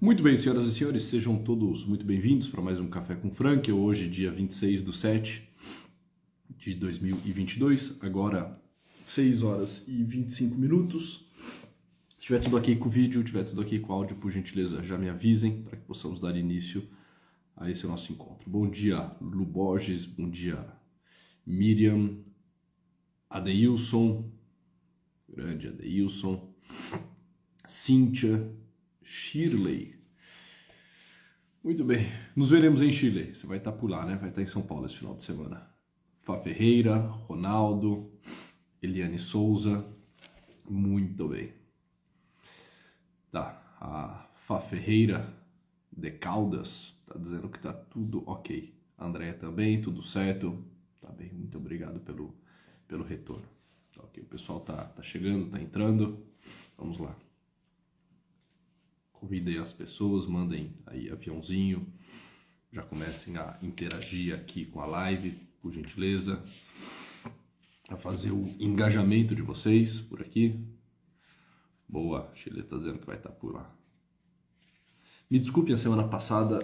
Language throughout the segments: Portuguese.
Muito bem, senhoras e senhores, sejam todos muito bem-vindos para mais um Café com Frankel, hoje dia 26/7 de 2022, agora 6 horas e 25 minutos. Se tiver tudo ok com o vídeo, tiver tudo ok com o áudio, por gentileza, já me avisem para que possamos dar início a esse nosso encontro. Bom dia, Lu Borges, bom dia, Miriam, Adeilson, grande Adeilson, Cíntia, Shirley. Muito bem, nos veremos em Chile. Você vai estar por lá, né? Vai estar em São Paulo esse final de semana. Fá Ferreira, Ronaldo, Eliane Souza. Muito bem. Tá, a Fá Ferreira de Caldas tá dizendo que tá tudo ok. A Andréia também, tudo certo. Tá bem, muito obrigado pelo retorno. Tá ok, o pessoal tá chegando, tá entrando. Vamos lá. Convidem as pessoas, mandem aí aviãozinho, já comecem a interagir aqui com a live, por gentileza, a fazer o engajamento de vocês por aqui. Boa, a Sheila está dizendo que vai estar por lá. Me desculpem, a semana passada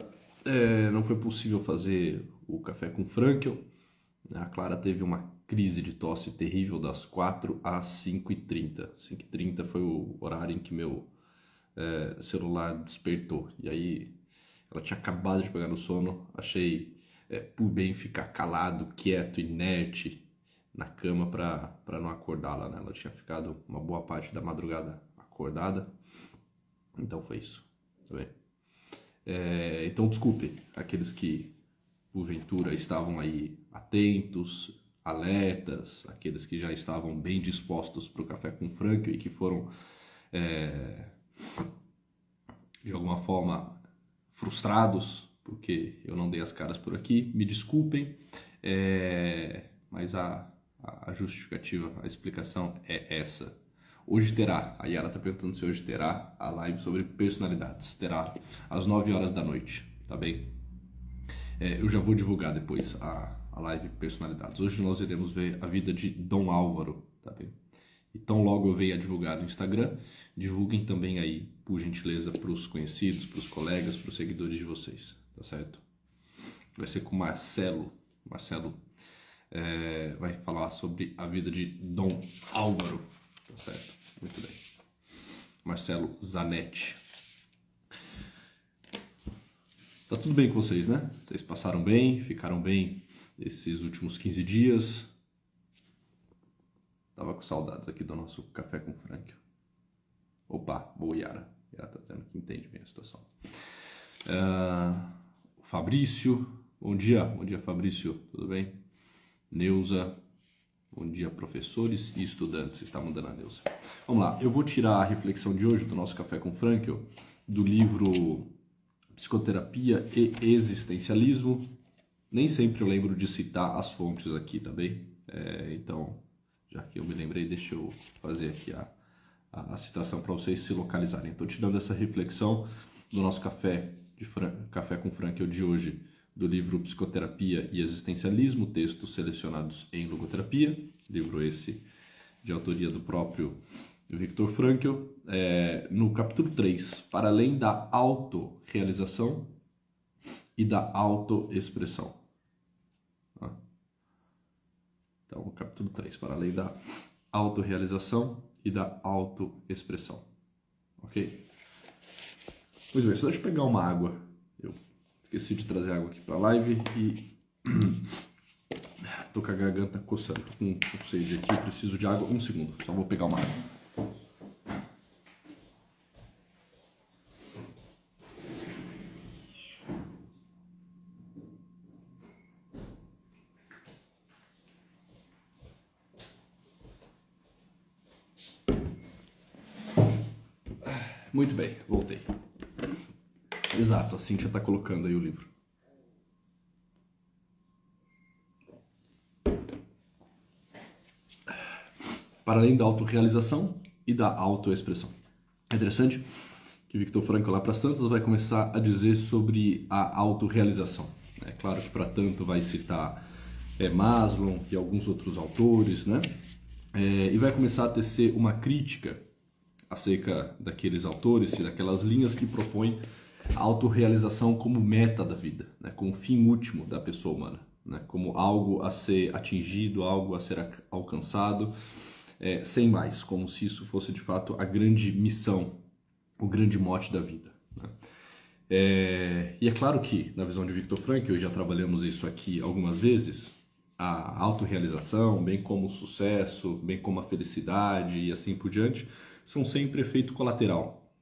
não foi possível fazer o Café com Frankel. A Clara teve uma crise de tosse terrível das 4 às 5h30. 5h30 foi o horário em que meu celular despertou, e aí ela tinha acabado de pegar no sono. Achei por bem ficar calado, quieto, inerte na cama para não acordá-la, né? Ela tinha ficado uma boa parte da madrugada acordada, então foi isso, tá bem? Então desculpe aqueles que porventura estavam aí atentos, alertas, aqueles que já estavam bem dispostos para o Café com Frankel e que foram de alguma forma frustrados porque eu não dei as caras por aqui. Me desculpem, mas a justificativa, a explicação é essa. Hoje terá, a Yara está perguntando se hoje terá a live sobre personalidades. Terá às 9 horas da noite, tá bem? Eu já vou divulgar depois a live personalidades. Hoje nós iremos ver a vida de Dom Álvaro, tá bem? E tão logo eu venha divulgar no Instagram, divulguem também aí, por gentileza, para os conhecidos, para os colegas, para os seguidores de vocês, tá certo? Vai ser com o Marcelo. Marcelo vai falar sobre a vida de Dom Álvaro, tá certo? Muito bem. Marcelo Zanetti. Tá tudo bem com vocês, né? Vocês passaram bem, ficaram bem esses últimos 15 dias? Tava com saudades aqui do nosso Café com Frankel. Opa, boa Yara. Yara tá dizendo que entende bem a situação. Fabrício, bom dia Fabrício, tudo bem? Neuza, bom dia professores e estudantes, está mandando a Neuza. Vamos lá, eu vou tirar a reflexão de hoje do nosso Café com Frankel, do livro Psicoterapia e Existencialismo. Nem sempre eu lembro de citar as fontes aqui, tá bem? Então, já que eu me lembrei, deixa eu fazer aqui a citação para vocês se localizarem. Estou tirando essa reflexão do nosso Café com Frankel de hoje, do livro Psicoterapia e Existencialismo, textos selecionados em logoterapia, livro esse de autoria do próprio Viktor Frankl, no capítulo 3, para além da autorrealização e da autoexpressão. Então, capítulo 3, para além da autorrealização e da autoexpressão. Ok? Muito bem, só deixa eu pegar uma água. Eu esqueci de trazer água aqui para a live e tô com a garganta coçando. Tô com sede aqui, eu preciso de água. Um segundo, só vou pegar uma água. Muito bem, voltei. Exato, a Cíntia está colocando aí o livro. Para além da autorrealização e da autoexpressão. É interessante que Viktor Frankl, lá para as tantas, vai começar a dizer sobre a autorrealização. É claro que para tanto vai citar Maslow e alguns outros autores, né? E vai começar a tecer uma crítica acerca daqueles autores e daquelas linhas que propõem a autorrealização como meta da vida, né? Como fim último da pessoa humana, né? Como algo a ser atingido, algo a ser alcançado, sem mais, como se isso fosse de fato a grande missão, o grande mote da vida, né? E é claro que, na visão de Viktor Frankl, hoje já trabalhamos isso aqui algumas vezes, a autorrealização, bem como o sucesso, bem como a felicidade e assim por diante, são sempre efeito colateral,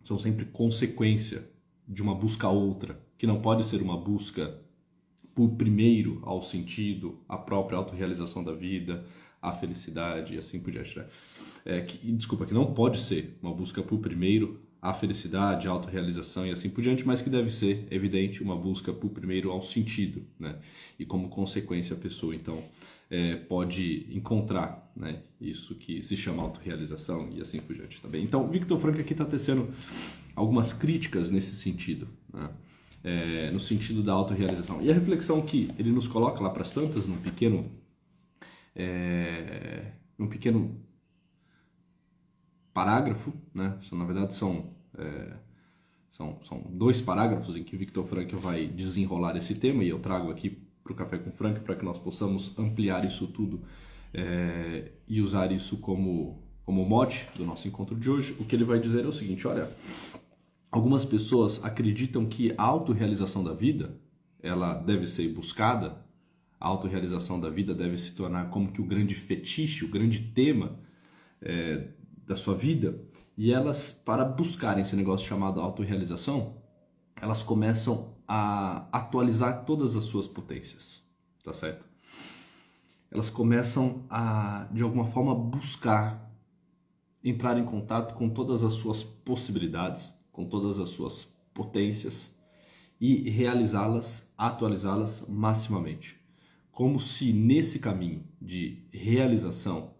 são sempre consequência de uma busca a outra, que não pode ser uma busca por primeiro ao sentido, a própria autorrealização da vida, a felicidade e assim por diante, né? Que não pode ser uma busca por primeiro a felicidade, a autorrealização e assim por diante, mas que deve ser, evidente, uma busca por primeiro ao sentido, né? E como consequência a pessoa, então, pode encontrar, né, isso que se chama autorrealização e assim por diante também. Então, Viktor Frankl aqui está tecendo algumas críticas nesse sentido, né? No sentido da autorrealização. E a reflexão que ele nos coloca lá para as tantas, num pequeno parágrafo, né? Na verdade são 2 parágrafos em que Viktor Frankl vai desenrolar esse tema, e eu trago aqui para o Café com Frankl para que nós possamos ampliar isso tudo e usar isso como mote do nosso encontro de hoje. O que ele vai dizer é o seguinte: olha, algumas pessoas acreditam que a autorrealização da vida, ela deve ser buscada, a autorrealização da vida deve se tornar como que o grande fetiche, o grande tema da sua vida, e elas, para buscarem esse negócio chamado autorrealização, elas começam a atualizar todas as suas potências, tá certo? Elas começam a, de alguma forma, buscar entrar em contato com todas as suas possibilidades, com todas as suas potências e realizá-las, atualizá-las maximamente. Como se nesse caminho de realização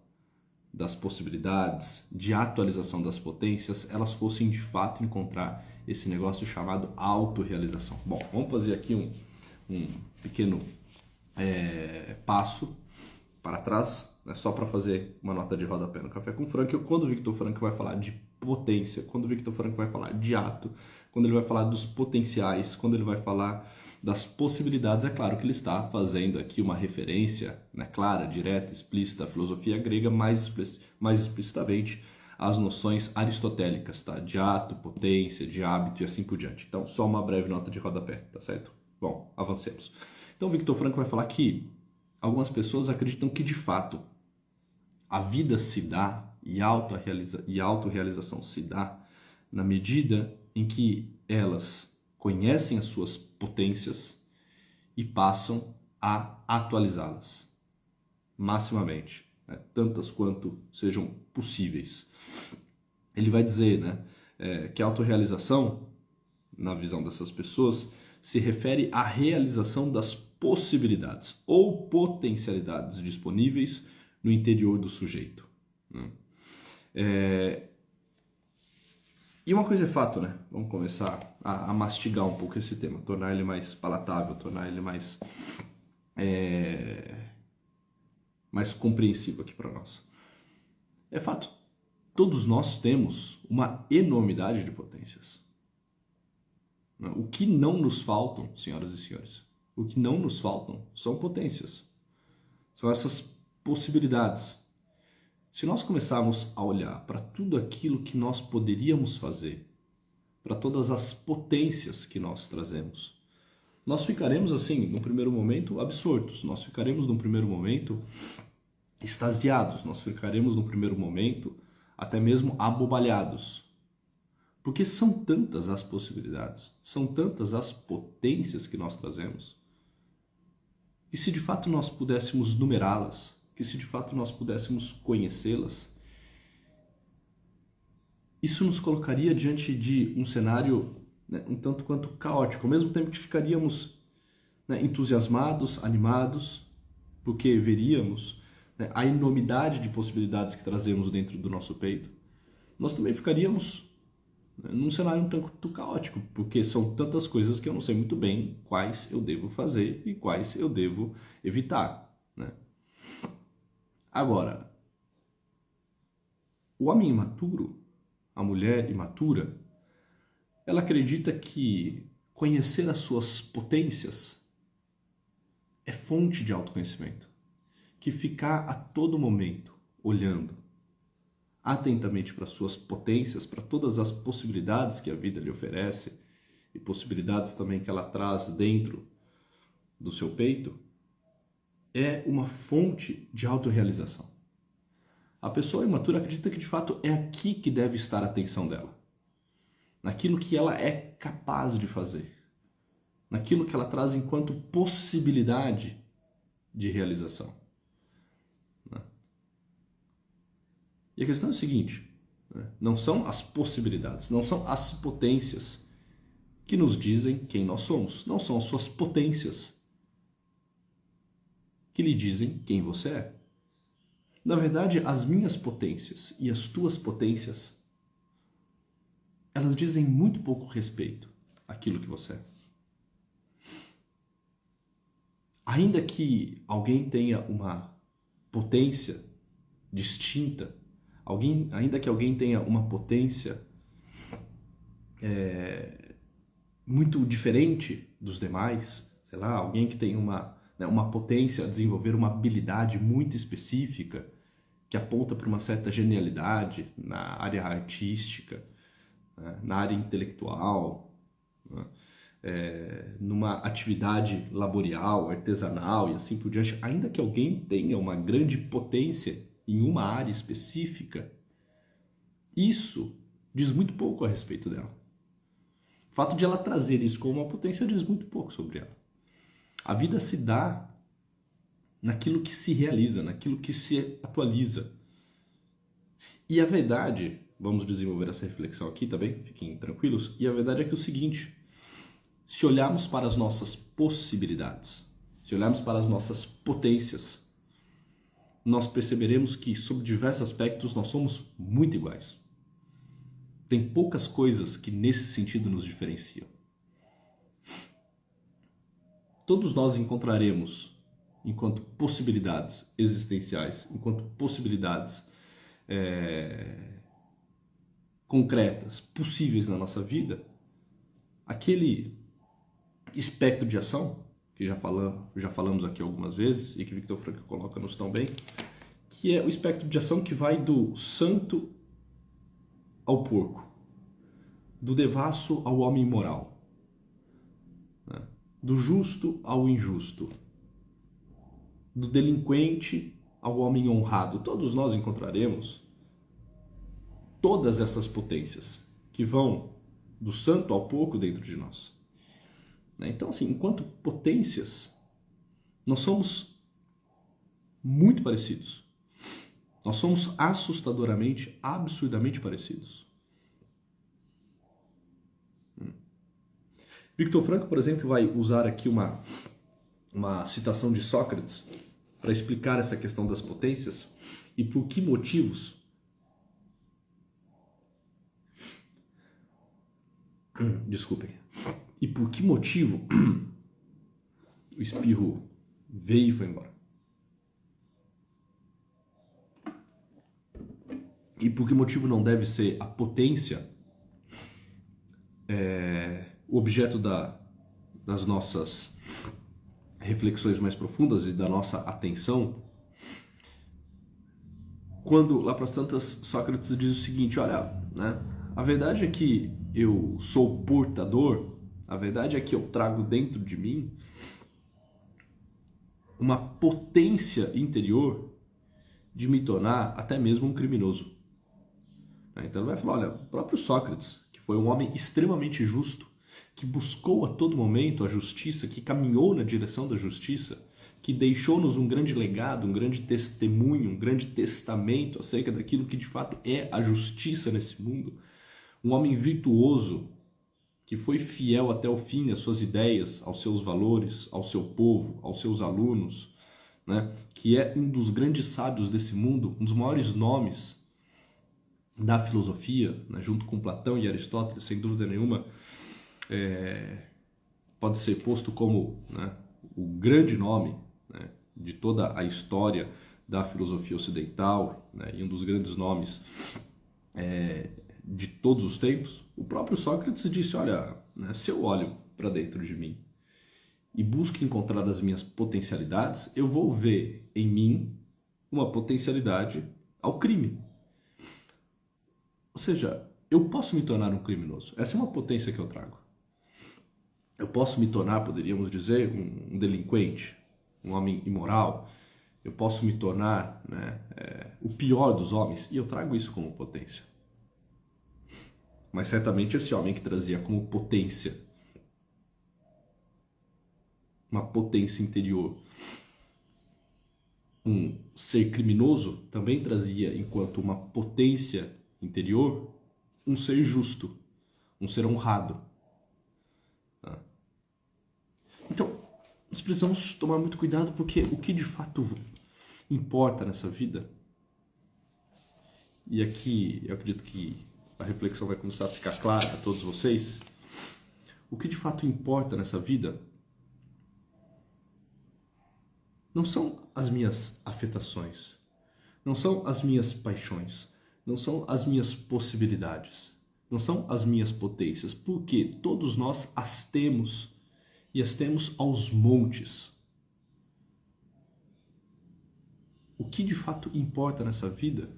das possibilidades, de atualização das potências, elas fossem de fato encontrar esse negócio chamado autorrealização. Bom, vamos fazer aqui um pequeno passo para trás, né, só para fazer uma nota de rodapé no Café com Frankl. Quando o Viktor Frankl vai falar de potência, quando o Viktor Frankl vai falar de ato, quando ele vai falar dos potenciais, quando ele vai falar das possibilidades, é claro que ele está fazendo aqui uma referência, né, clara, direta, explícita à filosofia grega, mais explicitamente às noções aristotélicas, tá? De ato, potência, de hábito e assim por diante. Então, só uma breve nota de rodapé, tá certo? Bom, avancemos. Então, o Viktor Frankl vai falar que algumas pessoas acreditam que, de fato, a vida se dá e a autorrealização se dá na medida em que elas conhecem as suas potências e passam a atualizá-las maximamente, né? Tantas quanto sejam possíveis. Ele vai dizer, né, que a autorrealização, na visão dessas pessoas, se refere à realização das possibilidades ou potencialidades disponíveis no interior do sujeito, né? E uma coisa é fato, né? Vamos começar a mastigar um pouco esse tema, tornar ele mais palatável, tornar ele mais compreensível aqui para nós. É fato, todos nós temos uma enormidade de potências. O que não nos faltam, senhoras e senhores, o que não nos faltam são potências. São essas possibilidades. Se nós começarmos a olhar para tudo aquilo que nós poderíamos fazer, para todas as potências que nós trazemos, nós ficaremos assim, num primeiro momento, absortos. Nós ficaremos num primeiro momento extasiados. Nós ficaremos num primeiro momento até mesmo abobalhados. Porque são tantas as possibilidades, são tantas as potências que nós trazemos, e se de fato nós pudéssemos numerá-las, que se de fato nós pudéssemos conhecê-las, isso nos colocaria diante de um cenário, né, um tanto quanto caótico, ao mesmo tempo que ficaríamos, né, entusiasmados, animados, porque veríamos, né, a enormidade de possibilidades que trazemos dentro do nosso peito. Nós também ficaríamos, né, num cenário um tanto caótico, porque são tantas coisas que eu não sei muito bem quais eu devo fazer e quais eu devo evitar, né? Agora, o homem imaturo, a mulher imatura, ela acredita que conhecer as suas potências é fonte de autoconhecimento, que ficar a todo momento olhando atentamente para suas potências, para todas as possibilidades que a vida lhe oferece e possibilidades também que ela traz dentro do seu peito, é uma fonte de autorrealização. A pessoa imatura acredita que de fato é aqui que deve estar a atenção dela, naquilo que ela é capaz de fazer, naquilo que ela traz enquanto possibilidade de realização. E a questão é o seguinte, não são as possibilidades, não são as potências que nos dizem quem nós somos, não são as suas potências que lhe dizem quem você é. Na verdade, as minhas potências e as tuas potências, elas dizem muito pouco respeito àquilo que você é. Ainda que alguém tenha uma potência distinta, ainda que alguém tenha uma potência muito diferente dos demais, sei lá, alguém que tem uma potência a desenvolver uma habilidade muito específica, que aponta para uma certa genialidade na área artística, na área intelectual, numa atividade laborial, artesanal e assim por diante, ainda que alguém tenha uma grande potência em uma área específica, isso diz muito pouco a respeito dela. O fato de ela trazer isso como uma potência diz muito pouco sobre ela. A vida se dá naquilo que se realiza, naquilo que se atualiza. E a verdade, vamos desenvolver essa reflexão aqui também, fiquem tranquilos, e a verdade é que é o seguinte, se olharmos para as nossas possibilidades, se olharmos para as nossas potências, nós perceberemos que, sob diversos aspectos, nós somos muito iguais. Tem poucas coisas que nesse sentido nos diferenciam. Todos nós encontraremos, enquanto possibilidades existenciais, enquanto possibilidades concretas, possíveis na nossa vida, aquele espectro de ação, que já falamos aqui algumas vezes, e que Viktor Frankl coloca-nos tão bem, que é o espectro de ação que vai do santo ao porco, do devasso ao homem moral, do justo ao injusto, do delinquente ao homem honrado. Todos nós encontraremos todas essas potências que vão do santo ao porco dentro de nós. Então, assim, enquanto potências, nós somos muito parecidos. Nós somos assustadoramente, absurdamente parecidos. Viktor Frankl, por exemplo, vai usar aqui uma citação de Sócrates para explicar essa questão das potências e por que motivos desculpem, e por que motivo o espirro veio e foi embora. E por que motivo não deve ser a potência o objeto das nossas reflexões mais profundas e da nossa atenção, quando lá para as tantas Sócrates diz o seguinte, olha, a verdade é que eu sou portador, a verdade é que eu trago dentro de mim uma potência interior de me tornar até mesmo um criminoso. Então ele vai falar, olha, o próprio Sócrates, que foi um homem extremamente justo, que buscou a todo momento a justiça, que caminhou na direção da justiça, que deixou-nos um grande legado, um grande testemunho, um grande testamento acerca daquilo que de fato é a justiça nesse mundo. Um homem virtuoso, que foi fiel até o fim às suas ideias, aos seus valores, ao seu povo, aos seus alunos, que é um dos grandes sábios desse mundo, um dos maiores nomes da filosofia, junto com Platão e Aristóteles, sem dúvida nenhuma, pode ser posto como o grande nome de toda a história da filosofia ocidental, e um dos grandes nomes de todos os tempos, o próprio Sócrates disse, olha, né, se eu olho para dentro de mim e busco encontrar as minhas potencialidades, eu vou ver em mim uma potencialidade ao crime. Ou seja, eu posso me tornar um criminoso. Essa é uma potência que eu trago. Eu posso me tornar, poderíamos dizer, um delinquente, um homem imoral. Eu posso me tornar, né, o pior dos homens, e eu trago isso como potência. Mas certamente esse homem que trazia como potência, uma potência interior, um ser criminoso, também trazia, enquanto uma potência interior, um ser justo, um ser honrado. Então, nós precisamos tomar muito cuidado, porque o que de fato importa nessa vida, e aqui eu acredito que a reflexão vai começar a ficar clara a todos vocês, o que de fato importa nessa vida não são as minhas afetações, não são as minhas paixões, não são as minhas possibilidades, não são as minhas potências, porque todos nós as temos, e as temos aos montes. O que de fato importa nessa vida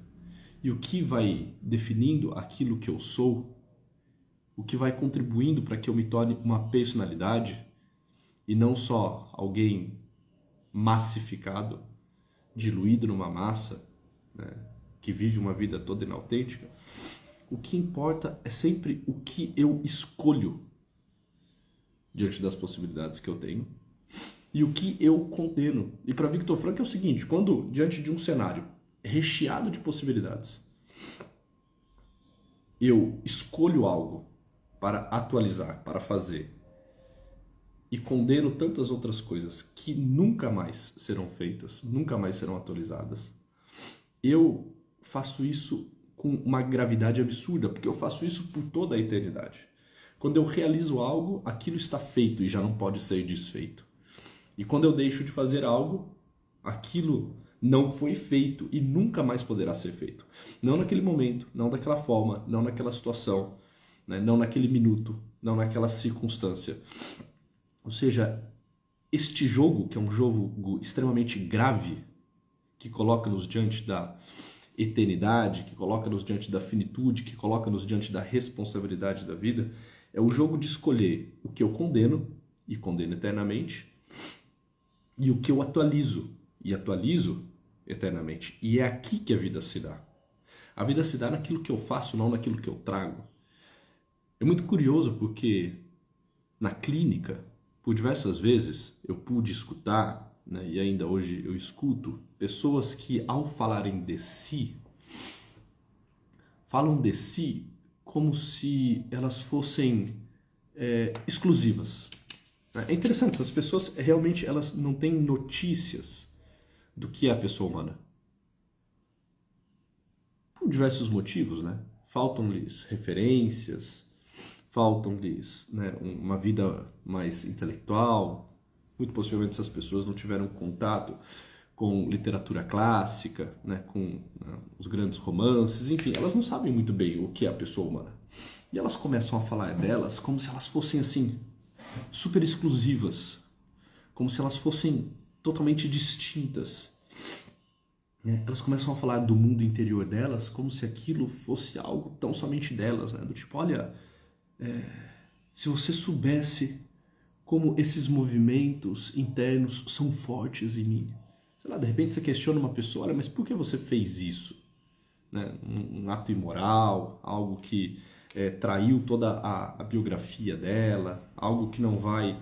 e o que vai definindo aquilo que eu sou, o que vai contribuindo para que eu me torne uma personalidade e não só alguém massificado, diluído numa massa, né, que vive uma vida toda inautêntica, o que importa é sempre o que eu escolho diante das possibilidades que eu tenho e o que eu condeno. E para Viktor Frankl é o seguinte, quando diante de um cenário recheado de possibilidades, eu escolho algo para atualizar, para fazer, e condeno tantas outras coisas que nunca mais serão feitas, nunca mais serão atualizadas, eu faço isso com uma gravidade absurda, porque eu faço isso por toda a eternidade. Quando eu realizo algo, aquilo está feito e já não pode ser desfeito. E quando eu deixo de fazer algo, aquilo não foi feito e nunca mais poderá ser feito. Não naquele momento, não daquela forma, não naquela situação, né? Não naquele minuto, não naquela circunstância. Ou seja, este jogo, que é um jogo extremamente grave, que coloca-nos diante da eternidade, que coloca-nos diante da finitude, que coloca-nos diante da responsabilidade da vida, é o jogo de escolher o que eu condeno, e condeno eternamente, e o que eu atualizo, e atualizo eternamente. E é aqui que a vida se dá. A vida se dá naquilo que eu faço, não naquilo que eu trago. É muito curioso porque na clínica, por diversas vezes, eu pude escutar, né, e ainda hoje eu escuto, pessoas que ao falarem de si, falam de si como se elas fossem exclusivas. É interessante, essas pessoas realmente elas não têm notícias do que é a pessoa humana. Por diversos motivos, né? Faltam-lhes referências, faltam-lhes, né, uma vida mais intelectual. Muito possivelmente essas pessoas não tiveram contato com literatura clássica, né, com os grandes romances, enfim, elas não sabem muito bem o que é a pessoa humana. E elas começam a falar delas como se elas fossem assim, super exclusivas, como se elas fossem totalmente distintas. Elas começam a falar do mundo interior delas como se aquilo fosse algo tão somente delas, né? Do tipo, olha, se você soubesse como esses movimentos internos são fortes em mim. Sei lá, de repente você questiona uma pessoa, olha, mas por que você fez isso? Né? Um ato imoral, algo que traiu toda a biografia dela, algo que não vai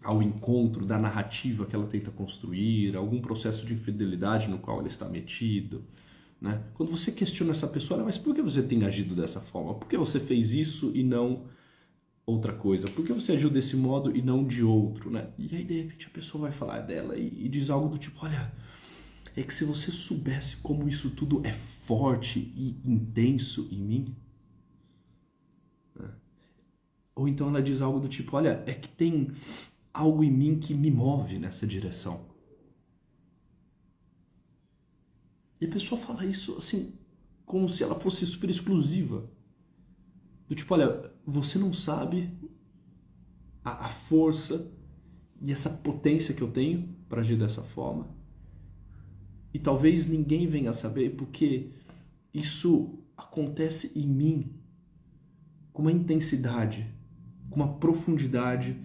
ao encontro da narrativa que ela tenta construir, algum processo de infidelidade no qual ela está metida. Né? Quando você questiona essa pessoa, olha, mas por que você tem agido dessa forma? Por que você fez isso e não outra coisa? Por que você agiu desse modo e não de outro? Né? E aí, de repente, a pessoa vai falar dela e diz algo do tipo, olha, é que se você soubesse como isso tudo é forte e intenso em mim... Ou então ela diz algo do tipo, olha, é que tem algo em mim que me move nessa direção. E a pessoa fala isso assim, como se ela fosse super exclusiva. Do tipo, olha, você não sabe a força e essa potência que eu tenho para agir dessa forma. E talvez ninguém venha a saber porque isso acontece em mim com uma intensidade, com uma profundidade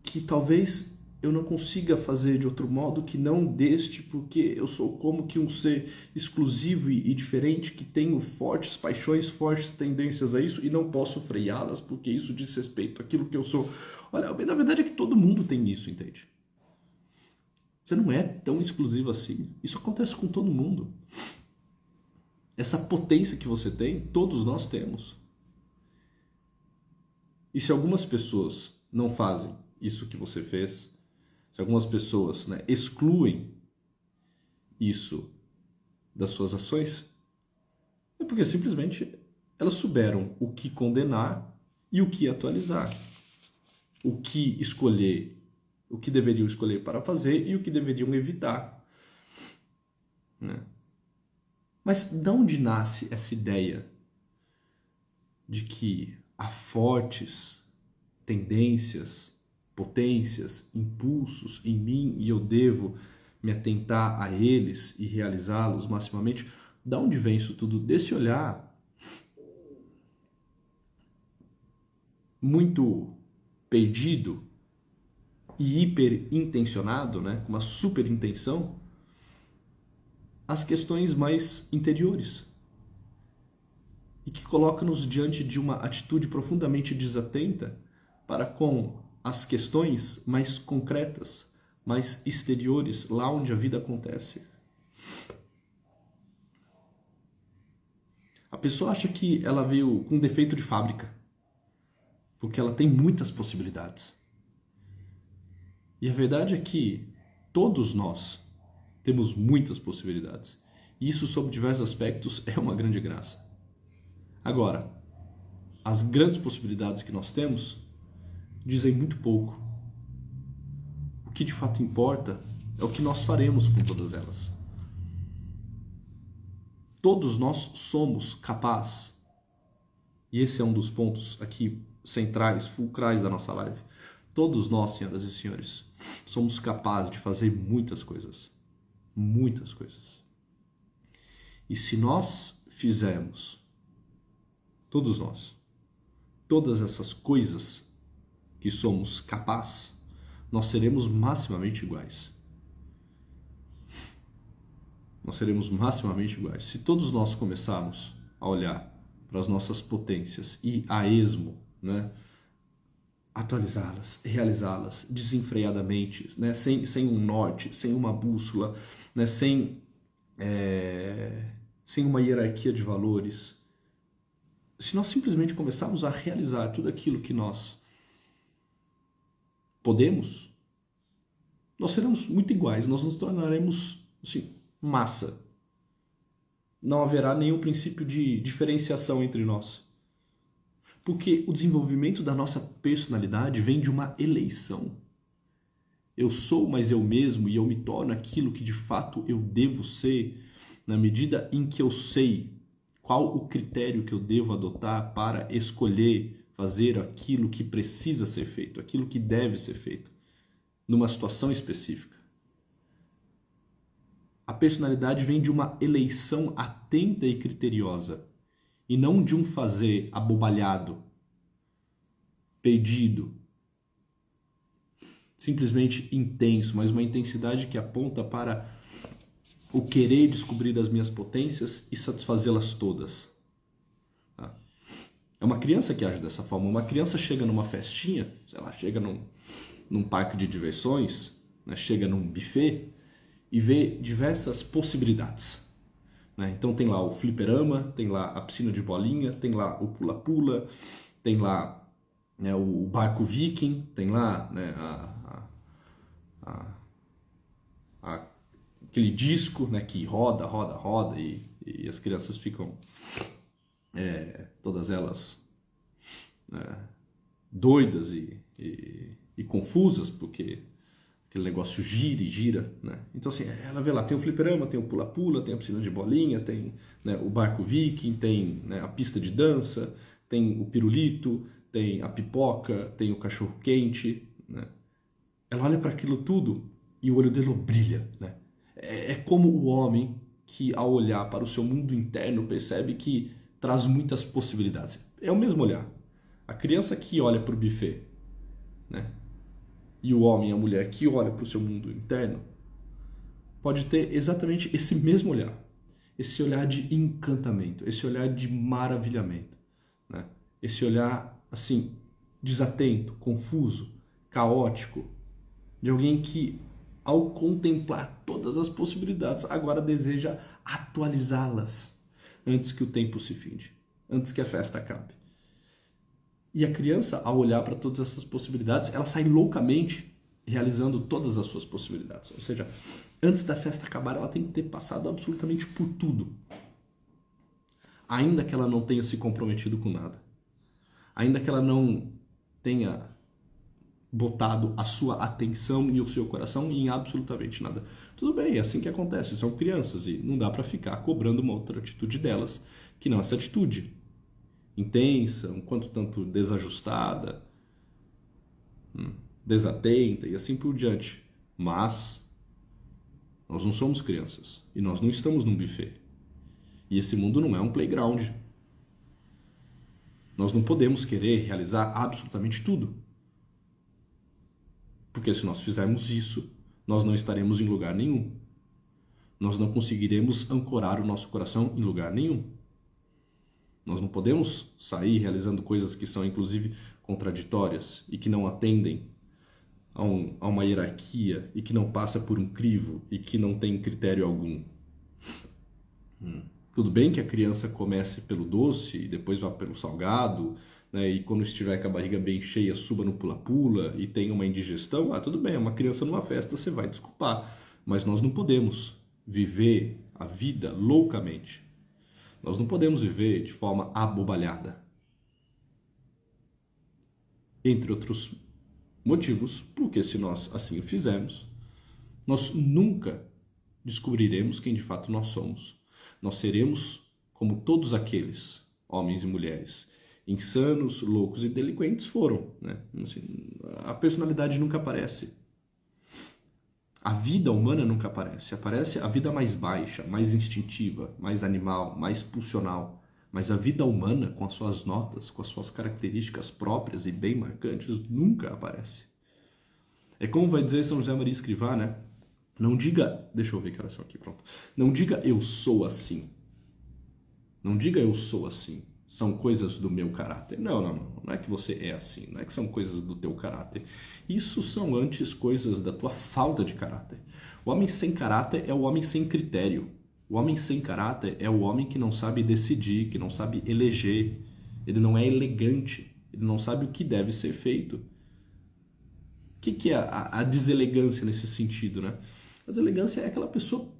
que talvez eu não consiga fazer de outro modo que não deste, porque eu sou como que um ser exclusivo e diferente, que tenho fortes paixões, fortes tendências a isso e não posso freá-las porque isso diz respeito àquilo que eu sou. Olha, na verdade é que todo mundo tem isso, entende? Você não é tão exclusivo assim. Isso acontece com todo mundo. Essa potência que você tem, todos nós temos. E se algumas pessoas não fazem isso que você fez, se algumas pessoas, né, excluem isso das suas ações, é porque simplesmente elas souberam o que condenar e o que atualizar, o que escolher, o que deveriam escolher para fazer e o que deveriam evitar, né? Mas de onde nasce essa ideia de que há fortes tendências, potências, impulsos em mim e eu devo me atentar a eles e realizá-los maximamente? De onde vem isso tudo? Desse olhar muito perdido e hiperintencionado, né, com uma super intenção, as questões mais interiores e que coloca-nos diante de uma atitude profundamente desatenta para com as questões mais concretas, mais exteriores, lá onde a vida acontece. A pessoa acha que ela veio com defeito de fábrica, porque ela tem muitas possibilidades. E a verdade é que todos nós temos muitas possibilidades. E isso, sob diversos aspectos, é uma grande graça. Agora, as grandes possibilidades que nós temos dizem muito pouco. O que de fato importa é o que nós faremos com todas elas. Todos nós somos capazes, e esse é um dos pontos aqui centrais, fulcrais da nossa live. Todos nós, senhoras e senhores, somos capazes de fazer muitas coisas. Muitas coisas. E se nós fizermos, todos nós, todas essas coisas que somos capazes, nós seremos maximamente iguais. Nós seremos maximamente iguais. Se todos nós começarmos a olhar para as nossas potências e a esmo, né, atualizá-las, realizá-las desenfreadamente, né, sem um norte, sem uma bússola, né, sem uma hierarquia de valores, se nós simplesmente começarmos a realizar tudo aquilo que nós podemos, nós seremos muito iguais, nós nos tornaremos assim, massa. Não haverá nenhum princípio de diferenciação entre nós. Porque o desenvolvimento da nossa personalidade vem de uma eleição. Eu sou mais eu mesmo e eu me torno aquilo que de fato eu devo ser na medida em que eu sei qual o critério que eu devo adotar para escolher fazer aquilo que precisa ser feito, aquilo que deve ser feito, numa situação específica. A personalidade vem de uma eleição atenta e criteriosa, e não de um fazer abobalhado, perdido, simplesmente intenso, mas uma intensidade que aponta para o querer descobrir as minhas potências e satisfazê-las todas. Tá? É uma criança que age dessa forma. Uma criança chega numa festinha, sei lá, chega num parque de diversões, né, chega num buffet e vê diversas possibilidades. Né? Então tem lá o fliperama, tem lá a piscina de bolinha, tem lá o pula-pula, tem lá, né, o barco viking, tem lá, né, aquele disco, né, que roda e as crianças ficam todas elas doidas e confusas porque aquele negócio gira e gira, né? Então assim, ela vê lá, tem o fliperama, tem o pula-pula, tem a piscina de bolinha, tem, né, o barco viking, tem, né, a pista de dança, tem o pirulito, tem a pipoca, tem o cachorro-quente, né? Ela olha para aquilo tudo e o olho dela brilha, né? É como o homem que, ao olhar para o seu mundo interno, percebe que traz muitas possibilidades. É o mesmo olhar. A criança que olha para o buffet, né? E o homem e a mulher que olha para o seu mundo interno pode ter exatamente esse mesmo olhar. Esse olhar de encantamento, esse olhar de maravilhamento, né? Esse olhar, assim, desatento, confuso, caótico, de alguém que, ao contemplar todas as possibilidades, agora deseja atualizá-las antes que o tempo se finde, antes que a festa acabe. E a criança, ao olhar para todas essas possibilidades, ela sai loucamente realizando todas as suas possibilidades. Ou seja, antes da festa acabar, ela tem que ter passado absolutamente por tudo. Ainda que ela não tenha se comprometido com nada. Ainda que ela não tenha botado a sua atenção e o seu coração em absolutamente nada. Tudo bem, é assim que acontece, são crianças e não dá para ficar cobrando uma outra atitude delas que não essa atitude. Intensa, um quanto tanto desajustada, desatenta e assim por diante. Mas nós não somos crianças e nós não estamos num buffet. E esse mundo não é um playground. Nós não podemos querer realizar absolutamente tudo. Porque se nós fizermos isso, nós não estaremos em lugar nenhum. Nós não conseguiremos ancorar o nosso coração em lugar nenhum. Nós não podemos sair realizando coisas que são, inclusive, contraditórias e que não atendem a uma hierarquia e que não passa por um crivo e que não tem critério algum. Tudo bem que a criança comece pelo doce e depois vá pelo salgado, né? E quando estiver com a barriga bem cheia, suba no pula-pula e tenha uma indigestão. Tudo bem, é uma criança numa festa, você vai desculpar. Mas nós não podemos viver a vida loucamente. Nós não podemos viver de forma abobalhada. Entre outros motivos, porque se nós assim o fizermos, nós nunca descobriremos quem de fato nós somos. Nós seremos como todos aqueles homens e mulheres insanos, loucos e delinquentes foram, né? Assim, a personalidade nunca aparece. A vida humana nunca aparece. Aparece a vida mais baixa, mais instintiva, mais animal, mais pulsional. Mas a vida humana, com as suas notas, com as suas características próprias e bem marcantes, nunca aparece. É como vai dizer São José Maria Escrivá, né? Não diga... Deixa eu ver que oração aqui, pronto. Não diga eu sou assim. Não diga eu sou assim. São coisas do meu caráter. Não é que você é assim. Não é que são coisas do teu caráter. Isso são antes coisas da tua falta de caráter. O homem sem caráter é o homem sem critério. O homem sem caráter é o homem que não sabe decidir, que não sabe eleger. Ele não é elegante. Ele não sabe o que deve ser feito. O que é a deselegância nesse sentido, né? A deselegância é aquela pessoa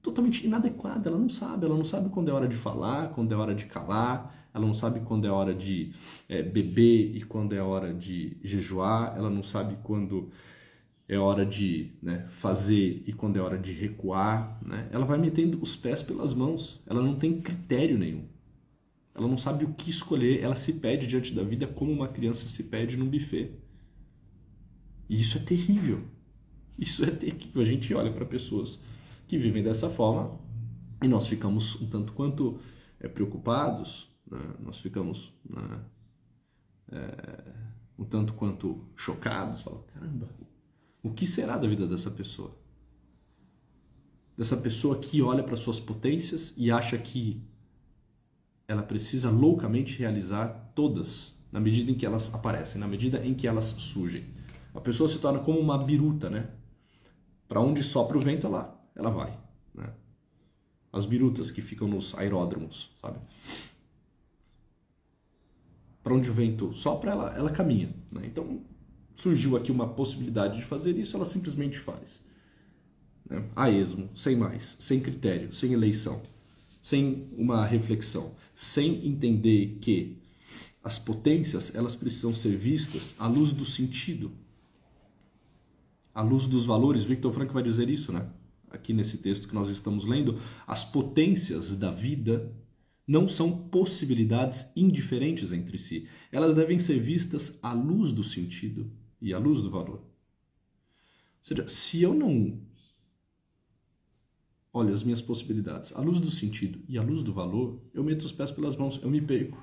totalmente inadequada, ela não sabe quando é hora de falar, quando é hora de calar, ela não sabe quando é hora de beber e quando é hora de jejuar, ela não sabe quando é hora de, né, fazer e quando é hora de recuar, né? Ela vai metendo os pés pelas mãos, ela não tem critério nenhum, ela não sabe o que escolher, ela se pede diante da vida como uma criança se pede num buffet. E isso é terrível, a gente olha para pessoas que vivem dessa forma e nós ficamos um tanto quanto preocupados, né? Nós ficamos um tanto quanto chocados, falamos, caramba, o que será da vida dessa pessoa? Dessa pessoa que olha para suas potências e acha que ela precisa loucamente realizar todas, na medida em que elas aparecem, na medida em que elas surgem. A pessoa se torna como uma biruta, né? Para onde sopra o vento, ela vai, né? As birutas que ficam nos aeródromos, sabe? Para onde o vento sopra, ela caminha, né? Então, surgiu aqui uma possibilidade de fazer isso, ela simplesmente faz, né? A esmo, sem mais, sem critério, sem eleição, sem uma reflexão, sem entender que as potências, elas precisam ser vistas à luz do sentido, à luz dos valores. Victor Frankl vai dizer isso, né? Aqui nesse texto que nós estamos lendo, as potências da vida não são possibilidades indiferentes entre si. Elas devem ser vistas à luz do sentido e à luz do valor. Ou seja, se eu não olho as minhas possibilidades à luz do sentido e à luz do valor, eu meto os pés pelas mãos, eu me perco.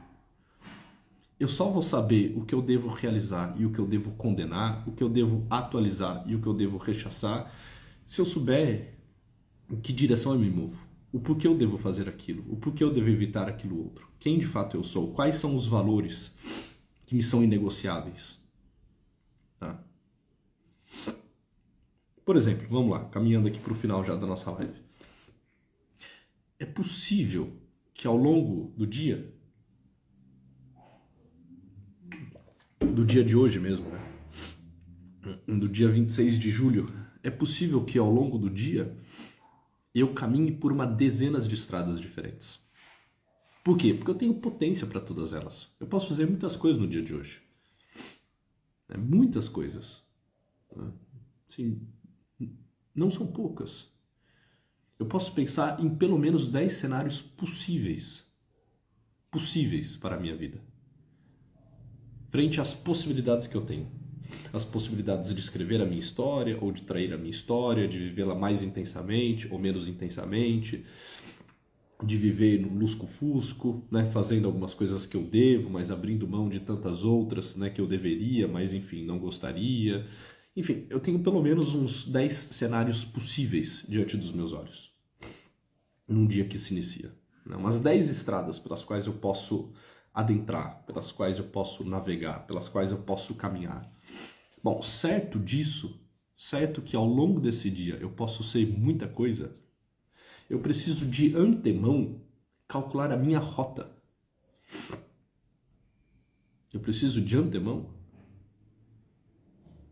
Eu só vou saber o que eu devo realizar e o que eu devo condenar, o que eu devo atualizar e o que eu devo rechaçar, se eu souber em que direção eu me movo, o porquê eu devo fazer aquilo, o porquê eu devo evitar aquilo outro, quem de fato eu sou, quais são os valores que me são inegociáveis. Tá? Por exemplo, vamos lá, caminhando aqui para o final já da nossa live. É possível que ao longo do dia de hoje mesmo, né? Do dia 26 de julho, é possível que ao longo do dia eu caminhe por uma dezenas de estradas diferentes. Por quê? Porque eu tenho potência para todas elas. Eu posso fazer muitas coisas no dia de hoje. Muitas coisas. Assim, não são poucas. Eu posso pensar em pelo menos 10 cenários possíveis para a minha vida. Frente às possibilidades que eu tenho. As possibilidades de escrever a minha história, ou de trair a minha história, de vivê-la mais intensamente ou menos intensamente, de viver no lusco-fusco, né, fazendo algumas coisas que eu devo, mas abrindo mão de tantas outras, né, que eu deveria, mas enfim, não gostaria. Enfim, eu tenho pelo menos uns 10 cenários possíveis diante dos meus olhos, num dia que se inicia. Né? Umas 10 estradas pelas quais eu posso adentrar, pelas quais eu posso navegar, pelas quais eu posso caminhar. Bom, certo disso, certo que ao longo desse dia eu posso ser muita coisa, eu preciso de antemão calcular a minha rota. Eu preciso de antemão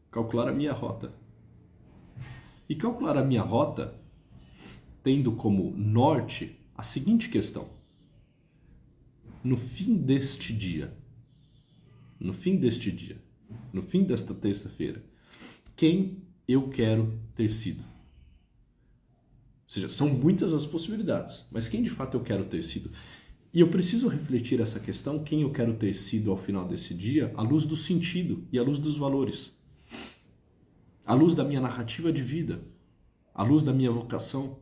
calcular a minha rota. E calcular a minha rota tendo como norte a seguinte questão: no fim deste dia, no fim desta terça-feira, quem eu quero ter sido? Ou seja, são muitas as possibilidades, mas quem de fato eu quero ter sido? E eu preciso refletir essa questão, quem eu quero ter sido ao final desse dia, à luz do sentido e à luz dos valores, à luz da minha narrativa de vida, à luz da minha vocação.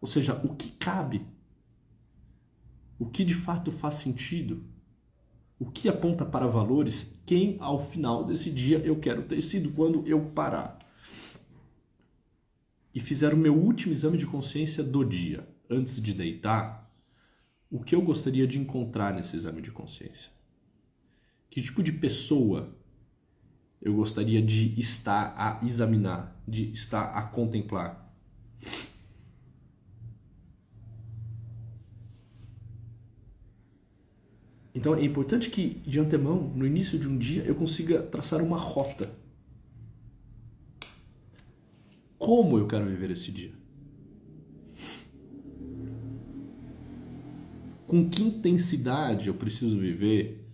Ou seja, o que cabe, o que de fato faz sentido, o que aponta para valores, quem ao final desse dia eu quero ter sido quando eu parar e fizer o meu último exame de consciência do dia, antes de deitar, o que eu gostaria de encontrar nesse exame de consciência? Que tipo de pessoa eu gostaria de estar a examinar, de estar a contemplar? Então é importante que, de antemão, no início de um dia, eu consiga traçar uma rota. Como eu quero viver esse dia? Com que intensidade eu preciso viver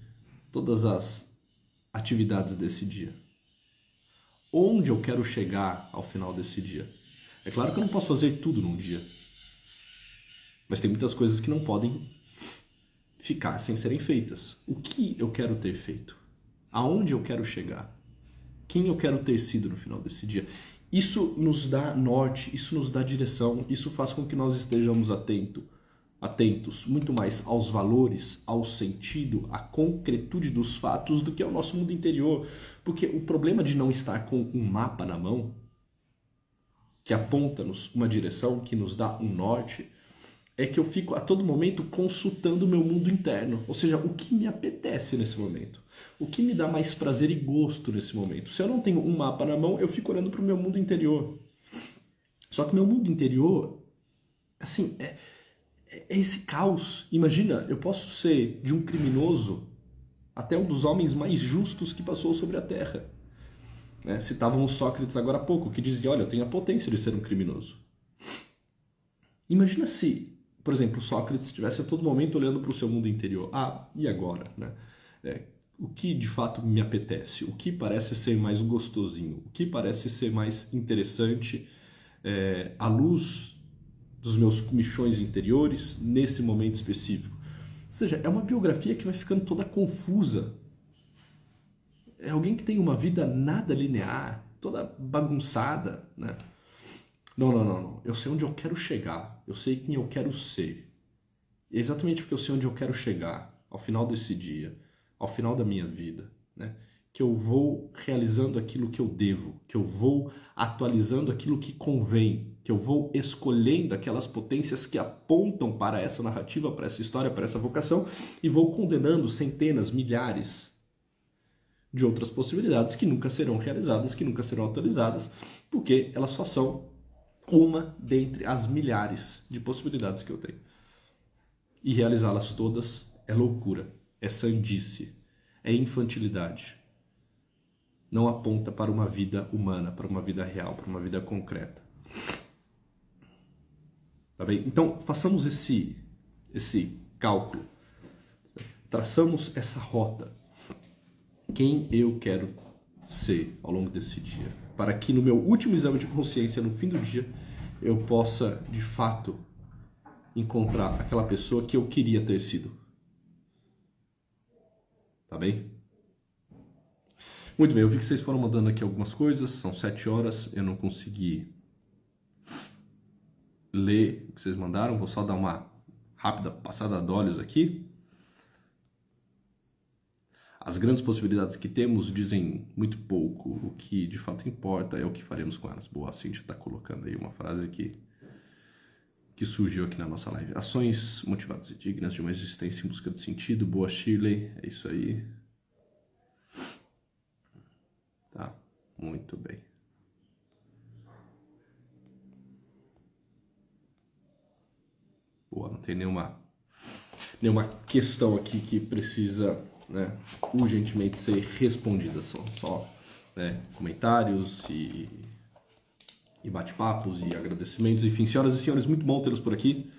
todas as atividades desse dia? Onde eu quero chegar ao final desse dia? É claro que eu não posso fazer tudo num dia, mas tem muitas coisas que não podem ficar sem serem feitas. O que eu quero ter feito? Aonde eu quero chegar? Quem eu quero ter sido no final desse dia? Isso nos dá norte, isso nos dá direção, isso faz com que nós estejamos atentos muito mais aos valores, ao sentido, à concretude dos fatos do que ao nosso mundo interior. Porque o problema de não estar com um mapa na mão, que aponta-nos uma direção, que nos dá um norte, é que eu fico a todo momento consultando o meu mundo interno. Ou seja, o que me apetece nesse momento. O que me dá mais prazer e gosto nesse momento. Se eu não tenho um mapa na mão, eu fico olhando para o meu mundo interior. Só que meu mundo interior, assim, é esse caos. Imagina, eu posso ser de um criminoso até um dos homens mais justos que passou sobre a Terra. Né? Citávamos Sócrates agora há pouco, que dizia, olha, eu tenho a potência de ser um criminoso. Imagina se, por exemplo, Sócrates estivesse a todo momento olhando para o seu mundo interior. Ah, e agora? Né? O que de fato me apetece? O que parece ser mais gostosinho? O que parece ser mais interessante à luz dos meus comichões interiores nesse momento específico? seja, é uma biografia que vai ficando toda confusa. É alguém que tem uma vida nada linear, toda bagunçada, né? Não. Eu sei onde eu quero chegar. Eu sei quem eu quero ser. E é exatamente porque eu sei onde eu quero chegar, ao final desse dia, ao final da minha vida, né? Que eu vou realizando aquilo que eu devo, que eu vou atualizando aquilo que convém, que eu vou escolhendo aquelas potências que apontam para essa narrativa, para essa história, para essa vocação, e vou condenando centenas, milhares de outras possibilidades que nunca serão realizadas, que nunca serão atualizadas, porque elas só são uma dentre as milhares de possibilidades que eu tenho. E realizá-las todas é loucura, é sandice, é infantilidade. Não aponta para uma vida humana, para uma vida real, para uma vida concreta. Tá bem? Então, façamos esse cálculo. Traçamos essa rota. Quem eu quero ser ao longo desse dia, para que no meu último exame de consciência, no fim do dia, eu possa, de fato, encontrar aquela pessoa que eu queria ter sido. Tá bem? Muito bem, eu vi que vocês foram mandando aqui algumas coisas, são 7 horas, eu não consegui ler o que vocês mandaram, vou só dar uma rápida passada de olhos aqui. As grandes possibilidades que temos dizem muito pouco, o que de fato importa é o que faremos com elas. Boa, a Cintia está colocando aí uma frase que surgiu aqui na nossa live. Ações motivadas e dignas de uma existência em busca de sentido. Boa, Shirley, é isso aí. Tá, muito bem. Boa, não tem nenhuma questão aqui que precisa, né, urgentemente ser respondida. São só, né, comentários e bate-papos e agradecimentos. Enfim, senhoras e senhores, muito bom tê-los por aqui.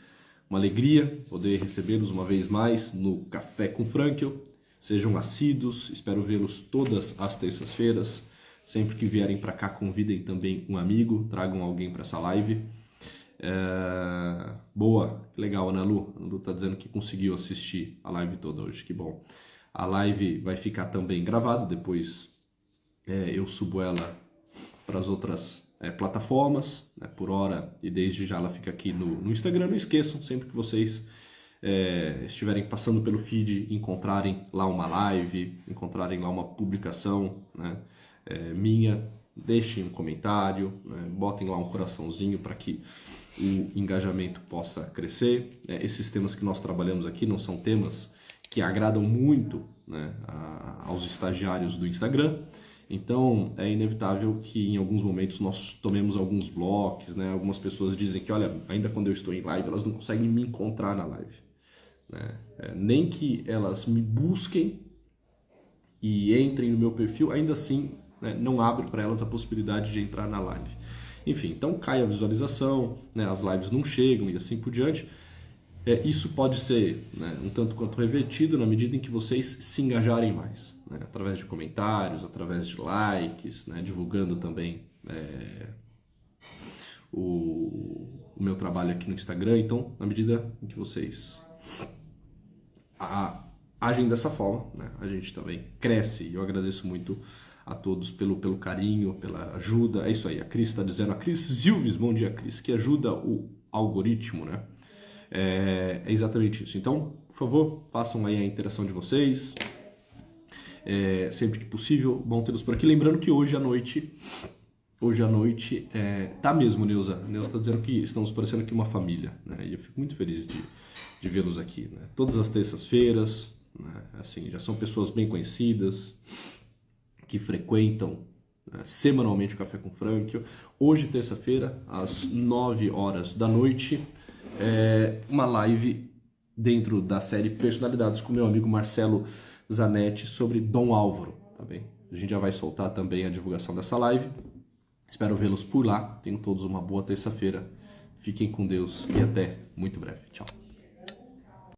Uma alegria poder recebê-los uma vez mais no Café com Frankel. Sejam assíduos, espero vê-los todas as terças-feiras. Sempre que vierem para cá, convidem também um amigo, tragam alguém para essa live. Boa, que legal, Ana Lu. Ana Lu tá dizendo que conseguiu assistir a live toda hoje, que bom. A live vai ficar também gravada, depois eu subo ela para as outras plataformas, né, por hora, e desde já ela fica aqui no Instagram. Não esqueçam, sempre que vocês estiverem passando pelo feed, encontrarem lá uma live, encontrarem lá uma publicação, né, minha, deixem um comentário, né, botem lá um coraçãozinho para que o engajamento possa crescer. Esses temas que nós trabalhamos aqui não são temas que agradam muito, né, aos estagiários do Instagram. Então, é inevitável que em alguns momentos nós tomemos alguns blocos, né? Algumas pessoas dizem que, olha, ainda quando eu estou em live, elas não conseguem me encontrar na live, né? Nem que elas me busquem e entrem no meu perfil, ainda assim, né, não abre para elas a possibilidade de entrar na live. Enfim, então cai a visualização, né, as lives não chegam e assim por diante. Isso pode ser, né, um tanto quanto revertido na medida em que vocês se engajarem mais, né, através de comentários, através de likes, né, divulgando também o meu trabalho aqui no Instagram. Então, na medida em que vocês agem dessa forma, né, a gente também cresce. E eu agradeço muito a todos pelo carinho, pela ajuda. É isso aí, a Cris está dizendo, a Cris Silves, bom dia, Cris, que ajuda o algoritmo, né? É exatamente isso. Então, por favor, façam aí a interação de vocês, sempre que possível. Bom tê-los por aqui. Lembrando que hoje à noite, tá mesmo, Neuza. Neuza está dizendo que estamos parecendo aqui uma família, né? E eu fico muito feliz de vê-los aqui, né? Todas as terças-feiras, né? Assim, já são pessoas bem conhecidas, que frequentam, né, semanalmente o Café com Frankel. Hoje, terça-feira, às 9 horas da noite, uma live dentro da série Personalidades com meu amigo Marcelo Zanetti sobre Dom Álvaro, tá bem? A gente já vai soltar também a divulgação dessa live. Espero vê-los por lá. Tenham todos uma boa terça-feira. Fiquem com Deus e até muito breve. Tchau.